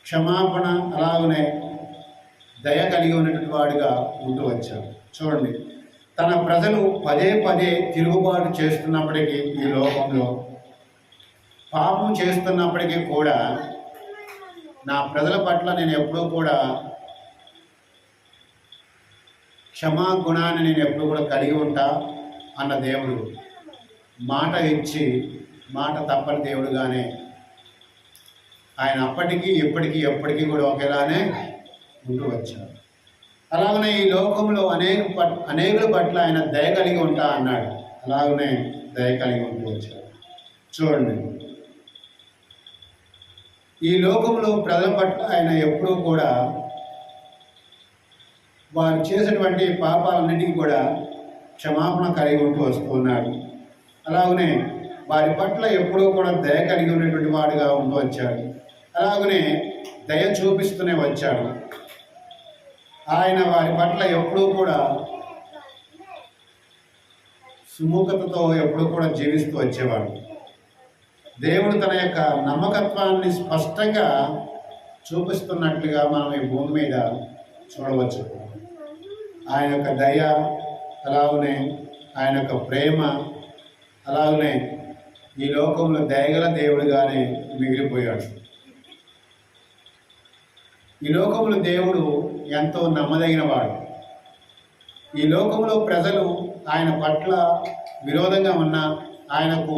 క్షమాపణ అలాగనే దయ కలిగి ఉన్నటువంటి వాడిగా ఉంటూ వచ్చాడు. చూడండి, తన ప్రజలు పదే పదే తిరుగుబాటు చేస్తున్నప్పటికీ, ఈ లోకంలో పాపం చేస్తున్నప్పటికీ కూడా నా ప్రజల పట్ల నేను ఎప్పుడూ కూడా క్షమాగుణాన్ని నేను ఎప్పుడు కూడా కలిగి ఉంటా అన్న దేవుడు మాట ఇచ్చి మాట తప్పని దేవుడుగానే ఆయన అప్పటికీ ఇప్పటికీ ఎప్పటికీ కూడా ఒకేలానే ఉంటూ వచ్చారు. అలాగనే ఈ లోకంలో అనేకుల పట్ల ఆయన దయ కలిగి ఉంటా అన్నాడు. అలాగనే దయ కలిగి ఉంటూ వచ్చారు. చూడండి, ఈ లోకంలో ప్రజల పట్ల ఆయన ఎప్పుడూ కూడా వారు చేసినటువంటి పాపాలన్నిటికీ కూడా క్షమాపణ కలిగి ఉంటూ వస్తున్నాడు. అలాగనే వారి పట్ల ఎప్పుడూ కూడా దయ కలిగి ఉన్నటువంటి వాడుగా ఉంటూ వచ్చాడు. అలాగనే దయ చూపిస్తూనే వచ్చాడు. ఆయన వారి పట్ల ఎప్పుడూ కూడా సుముఖతతో ఎప్పుడూ కూడా జీవిస్తూ వచ్చేవాడు. దేవుడు తన యొక్క నమ్మకత్వాన్ని స్పష్టంగా చూపిస్తున్నట్లుగా మనం ఈ భూమి మీద చూడవచ్చు. ఆయన యొక్క దయ, అలాగనే ఆయన యొక్క ప్రేమ, అలాగనే ఈ లోకంలో దయగల దేవుడిగానే మిగిలిపోయాడు. ఈ లోకంలో దేవుడు ఎంతో నమ్మదగిన వాడు. ఈ లోకంలో ప్రజలు ఆయన పట్ల విరోధంగా ఉన్నా, ఆయనకు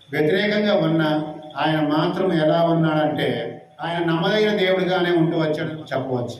వ్యతిరేకంగా ఉన్నా, ఆయన మాత్రం ఎలా ఉన్నాడంటే ఆయన నమ్మదగిన దేవుడిగానే ఉంటూ వచ్చాడు చెప్పవచ్చు.